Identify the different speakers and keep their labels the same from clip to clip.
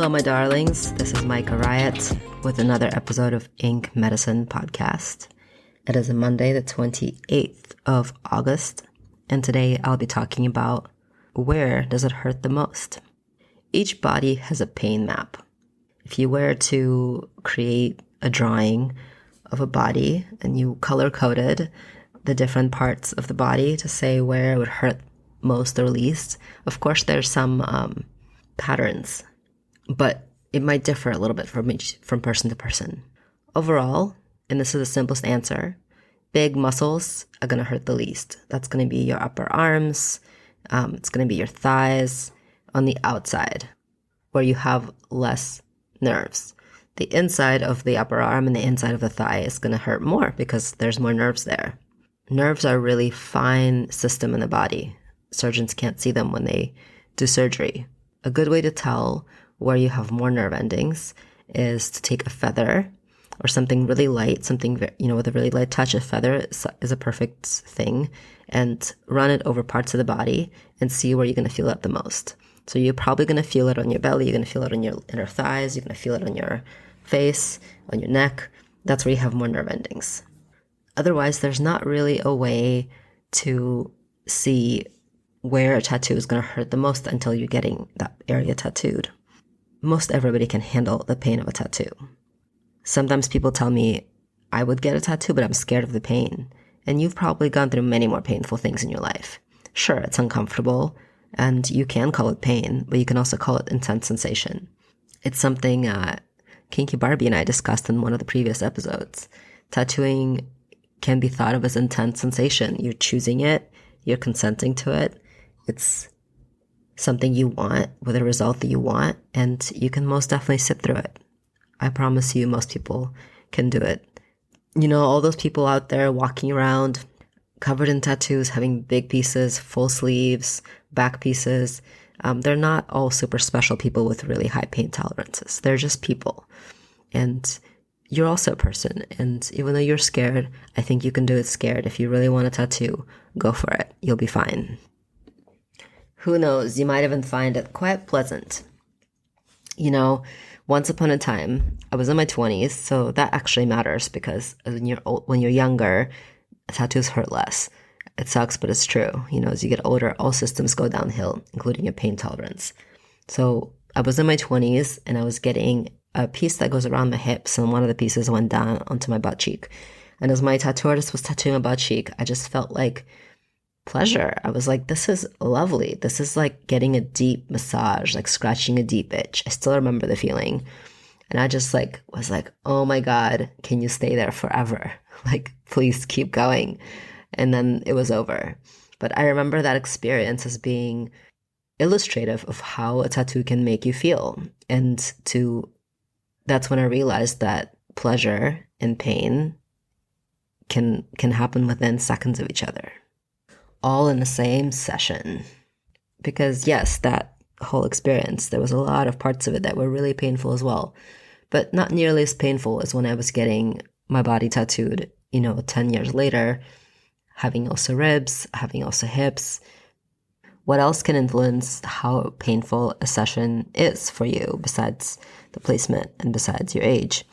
Speaker 1: Hello, my darlings. This is Micah Riot with another episode of Ink Medicine Podcast. It is a Monday, the 28th of August, and today I'll be talking about where does it hurt the most. Each body has a pain map. If you were to create a drawing of a body and you color-coded the different parts of the body to say where it would hurt most or least, of course there's some patterns, but it might differ a little bit from person to person. Overall, and this is the simplest answer, big muscles are going to hurt the least. That's going to be your upper arms. It's going to be your thighs on the outside where you have less nerves. The inside of the upper arm and the inside of the thigh is going to hurt more because there's more nerves there. Nerves are a really fine system in the body. Surgeons can't see them when they do surgery. A good way to tell where you have more nerve endings is to take a feather or something really light, something, with a really light touch. A feather is a perfect thing, and run it over parts of the body and see where you're going to feel it the most. So you're probably going to feel it on your belly, you're going to feel it on your inner thighs, you're going to feel it on your face, on your neck. That's where you have more nerve endings. Otherwise, there's not really a way to see where a tattoo is going to hurt the most until you're getting that area tattooed. Most everybody can handle the pain of a tattoo. Sometimes people tell me, I would get a tattoo, but I'm scared of the pain. And you've probably gone through many more painful things in your life. Sure, it's uncomfortable, and you can call it pain, but you can also call it intense sensation. It's something Kinky Barbie and I discussed in one of the previous episodes. Tattooing can be thought of as intense sensation. You're choosing it, you're consenting to it. It's something you want with a result that you want, and you can most definitely sit through it. I promise you most people can do it. All those people out there walking around covered in tattoos, having big pieces, full sleeves, back pieces, they're not all super special people with really high pain tolerances. They're just people. And you're also a person. And even though you're scared, I think you can do it scared. If you really want a tattoo, go for it. You'll be fine. Who knows? You might even find it quite pleasant. Once upon a time, I was in my 20s, so that actually matters because when you're younger, tattoos hurt less. It sucks, but it's true. As you get older, all systems go downhill, including your pain tolerance. So I was in my 20s, and I was getting a piece that goes around my hips, and one of the pieces went down onto my butt cheek. And as my tattoo artist was tattooing my butt cheek, I just felt like pleasure. I was like, this is lovely. This is like getting a deep massage, like scratching a deep itch. I still remember the feeling. And I just was like, oh my God, can you stay there forever? Please keep going. And then it was over. But I remember that experience as being illustrative of how a tattoo can make you feel. And that's when I realized that pleasure and pain can happen within seconds of each other, all in the same session. Because yes, that whole experience, there was a lot of parts of it that were really painful as well, but not nearly as painful as when I was getting my body tattooed, 10 years later, having also ribs, having also hips. What else can influence how painful a session is for you besides the placement and besides your age?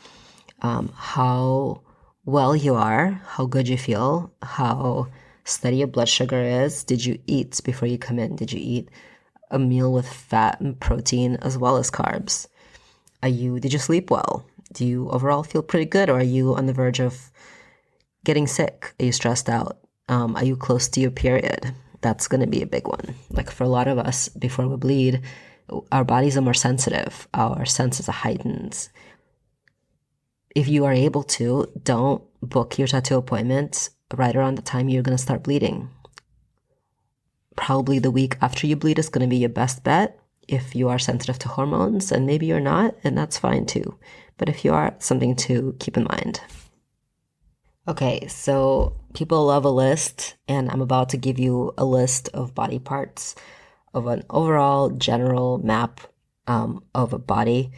Speaker 1: How well you are, how good you feel, how steady your blood sugar is. Did you eat before you come in? Did you eat a meal with fat and protein as well as carbs? Did you sleep well? Do you overall feel pretty good, or are you on the verge of getting sick? Are you stressed out? Are you close to your period? That's going to be a big one. For a lot of us, before we bleed, our bodies are more sensitive. Our senses are heightened. If you are able to, don't book your tattoo appointment right around the time you're going to start bleeding. Probably the week after you bleed is going to be your best bet if you are sensitive to hormones, and maybe you're not, and that's fine too. But if you are, it's something to keep in mind. Okay, so people love a list, and I'm about to give you a list of body parts of an overall general map of a body,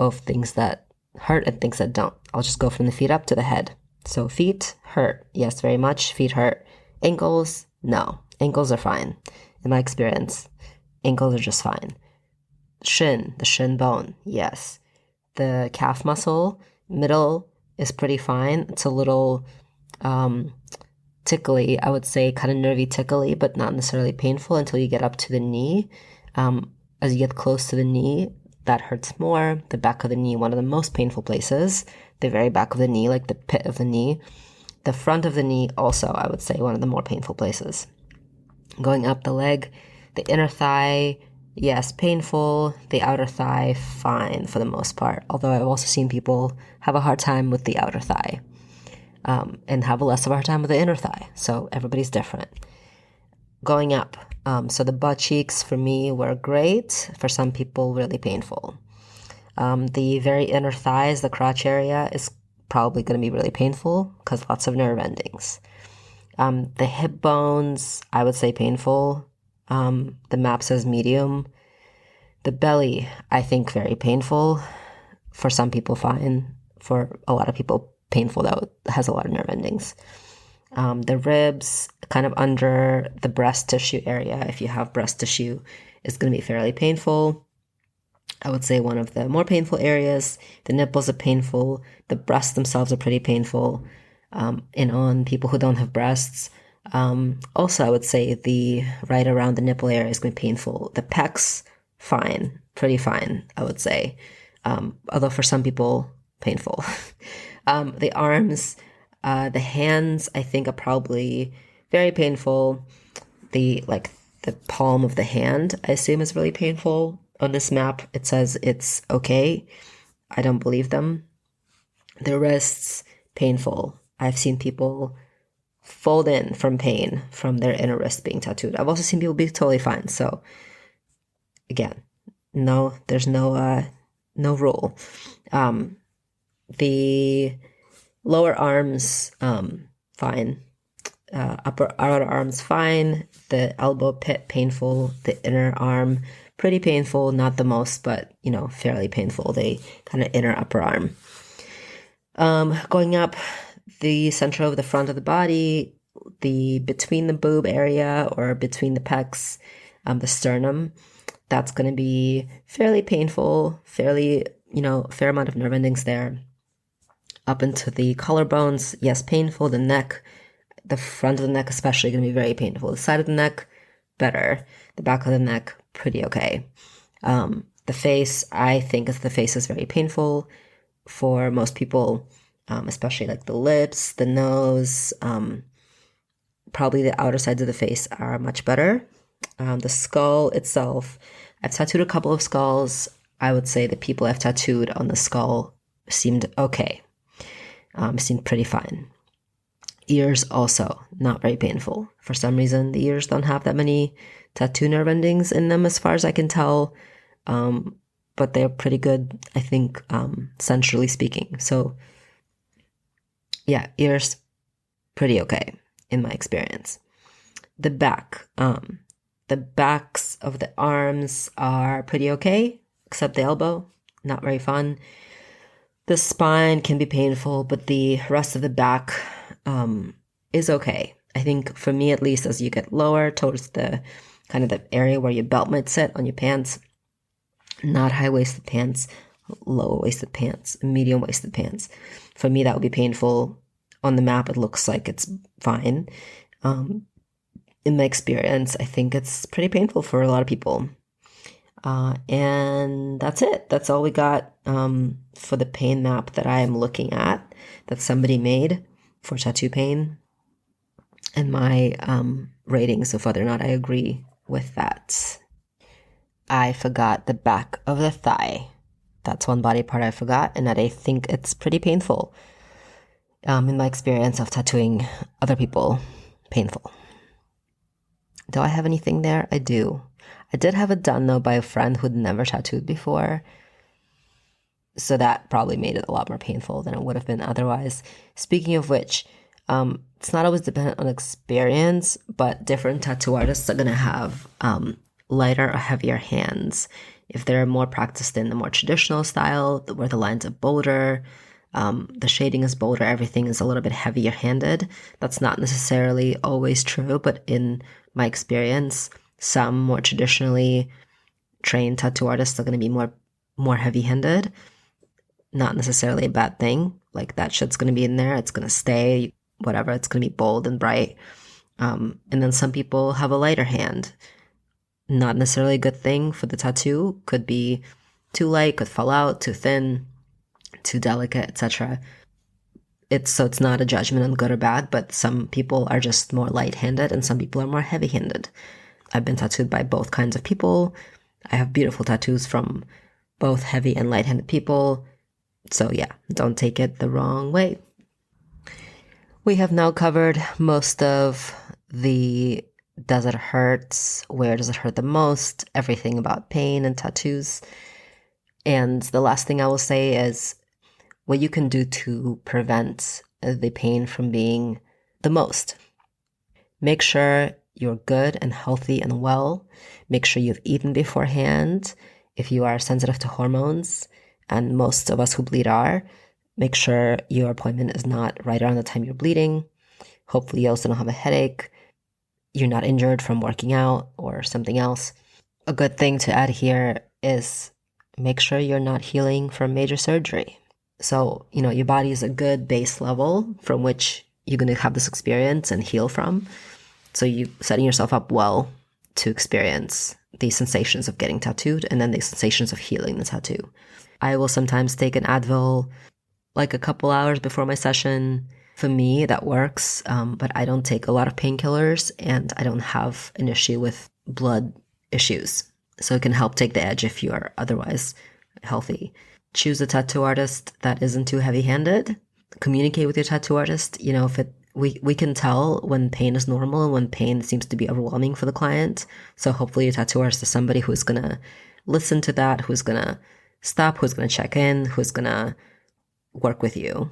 Speaker 1: of things that hurt and things that don't. I'll just go from the feet up to the head. So feet hurt. Yes, very much. Feet hurt. Ankles, no. Ankles are fine. In my experience, ankles are just fine. the shin bone, yes. The calf muscle, middle is pretty fine. It's a little tickly, I would say, kind of nervy tickly, but not necessarily painful until you get up to the knee. As you get close to the knee, that hurts more. The back of the knee, one of the most painful places. The very back of the knee, like the pit of the knee. The front of the knee, also, I would say, one of the more painful places. Going up the leg, the inner thigh, yes, painful. The outer thigh, fine for the most part. Although I've also seen people have a hard time with the outer thigh. And have less of a hard time with the inner thigh. So everybody's different. Going up, so the butt cheeks for me were great. For some people, really painful. The very inner thighs, the crotch area, is probably going to be really painful because lots of nerve endings. The hip bones, I would say painful. The map says medium. The belly, I think very painful. For some people, fine. For a lot of people, painful, though. It has a lot of nerve endings. The ribs, kind of under the breast tissue area, if you have breast tissue, is going to be fairly painful. I would say one of the more painful areas. The nipples are painful. The breasts themselves are pretty painful. And on people who don't have breasts, also I would say the right around the nipple area is going to be painful. The pecs, fine, pretty fine, I would say. Although for some people, painful. The arms, the hands, I think, are probably very painful. The palm of the hand, I assume, is really painful. On this map, it says it's okay. I don't believe them. The wrists, painful. I've seen people fold in from pain from their inner wrist being tattooed. I've also seen people be totally fine. So, again, no, there's no rule. The lower arms, fine. Outer arms, fine. The elbow pit, painful. The inner arm, pretty painful. Not the most, but, fairly painful. The kind of inner upper arm. Going up the center of the front of the body, between the boob area or between the pecs, the sternum, that's going to be fairly painful, fairly, fair amount of nerve endings there. Up into the collarbones, yes, painful. The neck, the front of the neck especially, going to be very painful. The side of the neck, better. The back of the neck, pretty okay. The face, I think the face is very painful for most people, especially like the lips, the nose. Probably the outer sides of the face are much better. The skull itself, I've tattooed a couple of skulls. I would say the people I've tattooed on the skull seemed okay. Seemed pretty fine. Ears also not very painful. For some reason, the ears don't have that many tattoo nerve endings in them as far as I can tell. But they're pretty good, I think, centrally speaking. So, yeah, ears, pretty okay in my experience. The back, the backs of the arms are pretty okay, except the elbow, not very fun. The spine can be painful, but the rest of the back is okay. I think for me, at least, as you get lower towards the kind of the area where your belt might sit on your pants, not high-waisted pants, low-waisted pants, medium-waisted pants. For me, that would be painful. On the map, it looks like it's fine. In my experience, I think it's pretty painful for a lot of people. And that's it. That's all we got for the pain map that I am looking at, that somebody made for tattoo pain, and my ratings of whether or not I agree with that. I forgot the back of the thigh. That's one body part I forgot, and that I think it's pretty painful. In my experience of tattooing other people, painful. Do I have anything there? I do. I did have it done, though, by a friend who'd never tattooed before. So that probably made it a lot more painful than it would have been otherwise. Speaking of which, it's not always dependent on experience, but different tattoo artists are going to have lighter or heavier hands. If they're more practiced in the more traditional style, where the lines are bolder, the shading is bolder, everything is a little bit heavier handed. That's not necessarily always true, but in my experience, some more traditionally trained tattoo artists are going to be more heavy-handed. Not necessarily a bad thing. Like, that shit's going to be in there. It's going to stay, whatever. It's going to be bold and bright. And then some people have a lighter hand. Not necessarily a good thing for the tattoo. Could be too light, could fall out, too thin, too delicate, etc. It's not a judgment on good or bad, but some people are just more light-handed and some people are more heavy-handed. I've been tattooed by both kinds of people. I have beautiful tattoos from both heavy and light-handed people. So yeah, don't take it the wrong way. We have now covered most of the does it hurt, where does it hurt the most, everything about pain and tattoos. And the last thing I will say is what you can do to prevent the pain from being the most. Make sure you're good and healthy and well. Make sure you've eaten beforehand. If you are sensitive to hormones, and most of us who bleed are, make sure your appointment is not right around the time you're bleeding. Hopefully you also don't have a headache. You're not injured from working out or something else. A good thing to add here is make sure you're not healing from major surgery. So, your body is a good base level from which you're going to have this experience and heal from. So you setting yourself up well to experience the sensations of getting tattooed and then the sensations of healing the tattoo. I will sometimes take an Advil like a couple hours before my session. For me, that works, but I don't take a lot of painkillers and I don't have an issue with blood issues. So it can help take the edge if you are otherwise healthy. Choose a tattoo artist that isn't too heavy-handed. Communicate with your tattoo artist. We can tell when pain is normal and when pain seems to be overwhelming for the client. So hopefully your tattoo artist is somebody who's going to listen to that, who's going to stop, who's going to check in, who's going to work with you.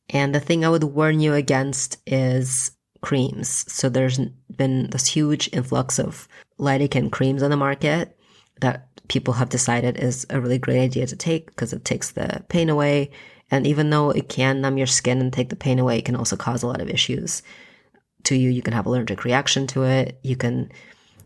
Speaker 1: And the thing I would warn you against is creams. So there's been this huge influx of lidocaine creams on the market that people have decided is a really great idea to take because it takes the pain away. And even though it can numb your skin and take the pain away, it can also cause a lot of issues to you. You can have allergic reaction to it. You can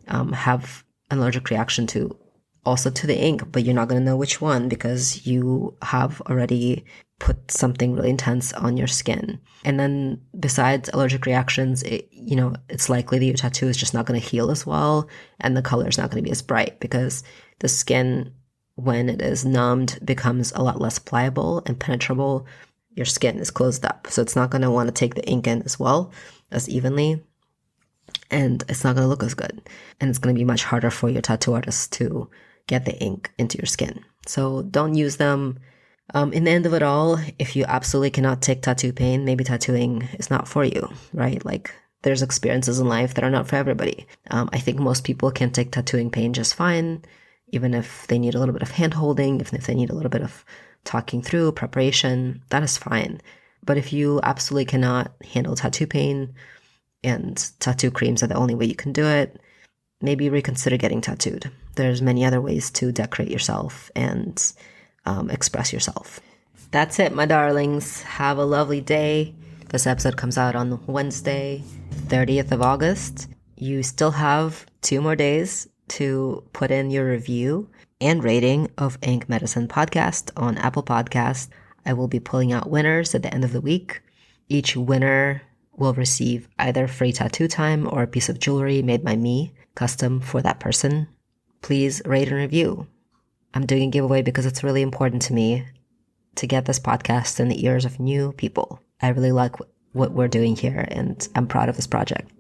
Speaker 1: have an allergic reaction to the ink, but you're not going to know which one because you have already put something really intense on your skin. And then besides allergic reactions, it's likely that your tattoo is just not going to heal as well and the color is not going to be as bright because the skin, when it is numbed, becomes a lot less pliable and penetrable. Your skin is closed up, so it's not going to want to take the ink in as well, as evenly, and it's not going to look as good. And it's going to be much harder for your tattoo artist to get the ink into your skin. So don't use them. In the end of it all, if you absolutely cannot take tattoo pain, maybe tattooing is not for you, right? Like, there's experiences in life that are not for everybody. I think most people can take tattooing pain just fine, even if they need a little bit of hand-holding, even if they need a little bit of talking through, preparation, that is fine. But if you absolutely cannot handle tattoo pain and tattoo creams are the only way you can do it, maybe reconsider getting tattooed. There's many other ways to decorate yourself and express yourself. That's it, my darlings. Have a lovely day. This episode comes out on Wednesday, 30th of August. You still have 2 more days to put in your review and rating of Ink Medicine Podcast on Apple Podcast. I will be pulling out winners at the end of the week. Each winner will receive either free tattoo time or a piece of jewelry made by me, custom for that person. Please rate and review. I'm doing a giveaway because it's really important to me to get this podcast in the ears of new people. I really like what we're doing here and I'm proud of this project.